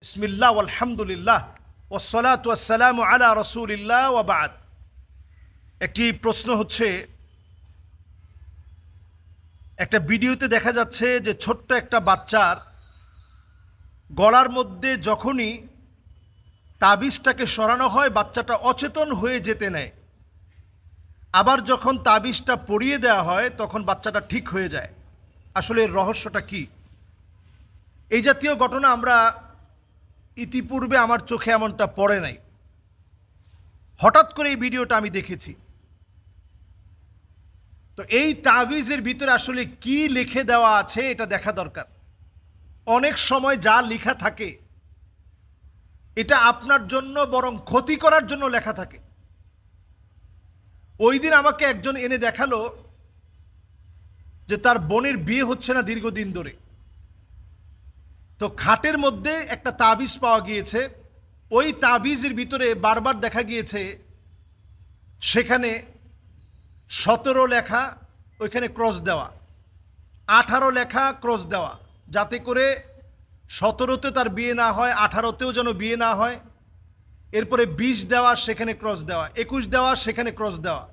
বিসমিল্লাহ আলহামদুলিল্লাহ ওয়াসসালাতু ওয়াসসালামু আলা রাসূলিল্লাহ ওয়া বা'দ। একটি প্রশ্ন হচ্ছে, একটা ভিডিওতে দেখা যাচ্ছে যে ছোট্ট একটা বাচ্চার গলার মধ্যে যখনই তাবিজটাকে সরানো হয় বাচ্চাটা অচেতন হয়ে যেতে নেয়, আবার যখন তাবিজটা পরিয়ে দেওয়া হয় তখন বাচ্চাটা ঠিক হয়ে যায়। আসলে এর রহস্যটা কি? এই জাতীয় ঘটনা আমরা ইতিপূর্বে আমার চোখে এমনটা পড়ে নাই, হঠাৎ করে এই ভিডিওটা আমি দেখেছি। তো এই তাবিজের ভিতরে আসলে কি লিখে দেওয়া আছে এটা দেখা দরকার। অনেক সময় যা লেখা থাকে এটা আপনার জন্য বরং ক্ষতি করার জন্য লেখা থাকে। ওই দিন আমাকে একজন এনে দেখালো যে তার বোনের বিয়ে হচ্ছে না দীর্ঘদিন ধরে, তো খাটের মধ্যে একটা তাবিজ পাওয়া গিয়েছে। ওই তাবিজের ভিতরে বারবার দেখা গিয়েছে সেখানে 17 লেখা, ওইখানে ক্রস দেওয়া, 18 লেখা ক্রস দেওয়া, যাতে করে 17তে তার বিয়ে না হয়, 18তেও যেন বিয়ে না হয়। এরপরে 20 দেওয়া, সেখানে ক্রস দেওয়া, 21 দেওয়া, সেখানে ক্রস দেওয়া।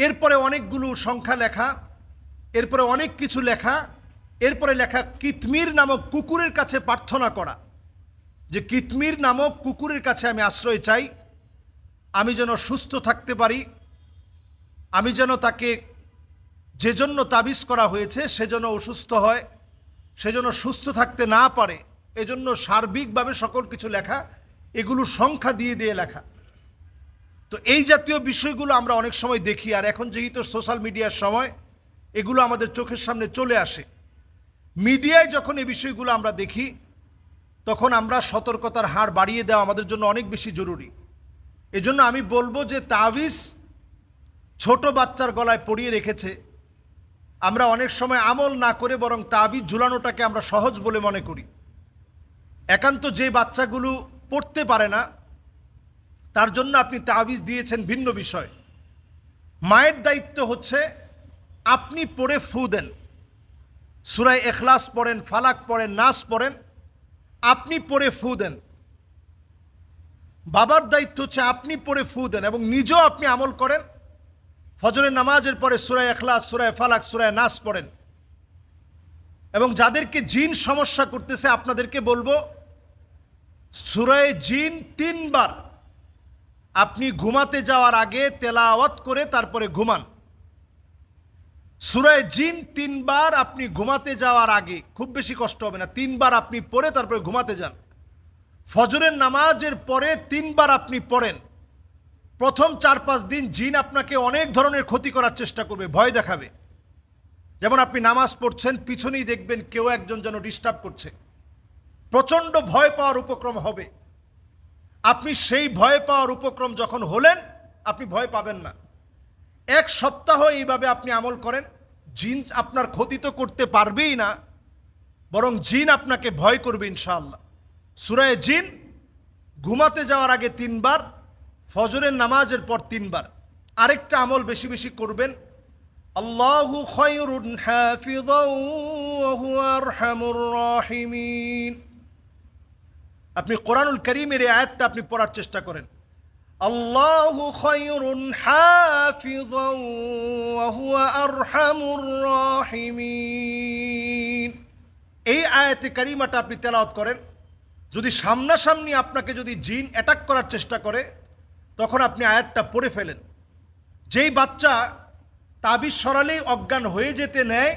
এরপরে অনেকগুলো সংখ্যা লেখা, এরপরে অনেক কিছু লেখা, এরপরে লেখা কিতমির নামক কুকুরের কাছে প্রার্থনা করা, যে কিতমির নামক কুকুরের কাছে আমি আশ্রয় চাই, আমি যেন সুস্থ থাকতে পারি, আমি যেন তাকে যে জন্য তাবিজ করা হয়েছে সেজন্য অসুস্থ হয়, সেজন্য সুস্থ থাকতে না পারে, এজন্য সার্বিকভাবে সকল কিছু লেখা, এগুলো সংখ্যা দিয়ে দিয়ে লেখা। তো এই জাতীয় বিষয়গুলো আমরা অনেক সময় দেখি, আর এখন যেহেতু সোশ্যাল মিডিয়ার সময় এগুলো আমাদের চোখের সামনে চলে আসে। মিডিয়ায় যখন এই বিষয়গুলো আমরা দেখি তখন আমরা সতর্কতার হার বাড়িয়ে দেওয়া আমাদের জন্য অনেক বেশি জরুরি। এজন্য আমি বলবো যে তাবিজ ছোট বাচ্চার গলায় পরিয়ে রেখেছে, আমরা অনেক সময় আমল না করে বরং তাবিজ ঝুলানোটাকে আমরা সহজ বলে মনে করি। একান্ত যে বাচ্চাগুলো পড়তে পারে না তার জন্য আপনি তাবিজ দিয়েছেন ভিন্ন বিষয়। মায়ের দায়িত্ব হচ্ছে আপনি পড়ে ফু দেন, সূরা ইখলাস পড়েন, ফালাক পড়েন, নাস পড়েন, আপনি পড়ে ফু দেন। বাবার দায়িত্ব হচ্ছে আপনি পড়ে ফু দেন এবং নিজেও আপনি আমল করেন। ফজরের নামাজের পরে সূরা ইখলাস, সূরা ফালাক, সূরা নাস পড়েন। এবং যাদেরকে জিন সমস্যা করতেছে আপনাদেরকে বলবো সূরা জিন 3 বার আপনি ঘুমাতে যাওয়ার আগে তেলাওয়াত করে তারপরে ঘুমান। সূরা জিন 3 বার আপনি ঘুমাতে যাওয়ার আগে, খুব বেশি কষ্ট হবে না, 3 বার আপনি পড়ে তারপরে ঘুমাতে যান। ফজরের নামাজের পরে 3 বার আপনি পড়েন। প্রথম 4-5 দিন জিন আপনাকে অনেক ধরনের ক্ষতি করার চেষ্টা করবে, ভয় দেখাবে। যেমন আপনি নামাজ পড়ছেন, পিছনেই দেখবেন কেউ একজন যেন ডিস্টার্ব করছে, প্রচণ্ড ভয় পাওয়ার উপক্রম হবে। আপনি সেই ভয় পাওয়ার উপক্রম যখন হলেন আপনি ভয় পাবেন না। 1 সপ্তাহ এইভাবে আপনি আমল করেন, জিন আপনার ক্ষতি তো করতে পারবেই না, বরং জিন আপনাকে ভয় করবে ইনশাআল্লাহ। সূরা জিন ঘুমাতে যাওয়ার আগে 3 বার, ফজরের নামাজের পর 3 বার। আরেকটা আমল বেশি বেশি করবেন, আল্লাহু খায়রুন হাফিযান ওয়া হুয়া আরহামুর রাহিমিন। আপনি কোরআনুল কারীমের এই আয়াতটা আপনি পড়ার চেষ্টা করেন, আল্লাহু খায়রুন হাফিযান ওয়া হুয়া আরহামুর রাহিমিন। এই আয়াতে কারিমাটা আপনি তেলাওয়াত করেন। যদি সামনাসামনি আপনাকে যদি জিন অ্যাটাক করার চেষ্টা করে তখন আপনি আয়াতটা পড়ে ফেলেন। যেই বাচ্চা তাবিজ সরালেই অজ্ঞান হয়ে যেতে নেয়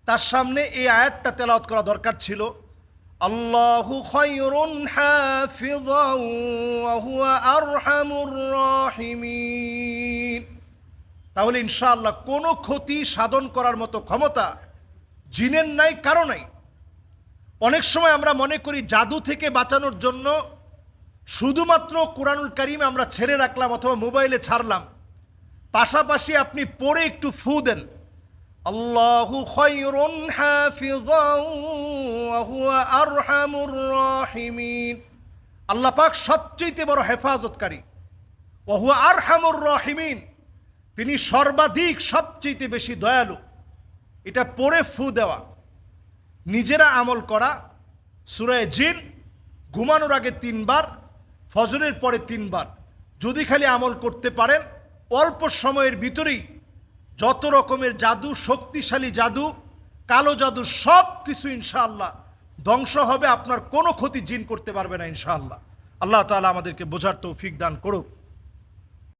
তার সামনে এই আয়াতটা তেলাওয়াত করা দরকার ছিল, আল্লাহু খায়রুন হাফিযান ওয়া হুয়া আরহামুর রাহিমিন। তাহলে ইনশাআল্লাহ কোনো ক্ষতি সাধন করার মতো ক্ষমতা জিনের নাই, কারো নাই। অনেক সময় আমরা মনে করি জাদু থেকে বাঁচানোর জন্য শুধুমাত্র কোরআনুল কারীম আমরা ছেড়ে রাখলাম অথবা মোবাইলে ছাড়লাম, পাশাপাশি আপনি পড়ে একটু ফু দেন, আল্লাহু খায়রুন হাফিযান ওয়া হুয়া আরহামুর রাহিমিন। আল্লাহ পাক সবচেয়ে বড় হেফাজতকারী, ওয়া হুয়া আরহামুর রাহিমিন, তিনি সর্বাধিক সবচেয়ে বেশি দয়ালু। এটা পড়ে ফু দেওয়া, নিজেরা আমল করা, সূরা জিন ঘুমানোর আগে 3 বার, ফজরের পরে 3 বার যদি খালি আমল করতে পারেন, অল্প সময়ের ভিতরেই যত রকমের জাদু, শক্তিশালী জাদু, কালো জাদু সব কিছু ইনশাআল্লাহ ধ্বংস হবে। আপনার কোনো ক্ষতি জিন করতে পারবে না ইনশাআল্লাহ। আল্লাহ তাআলা আমাদেরকে বোঝার তৌফিক দান করুক।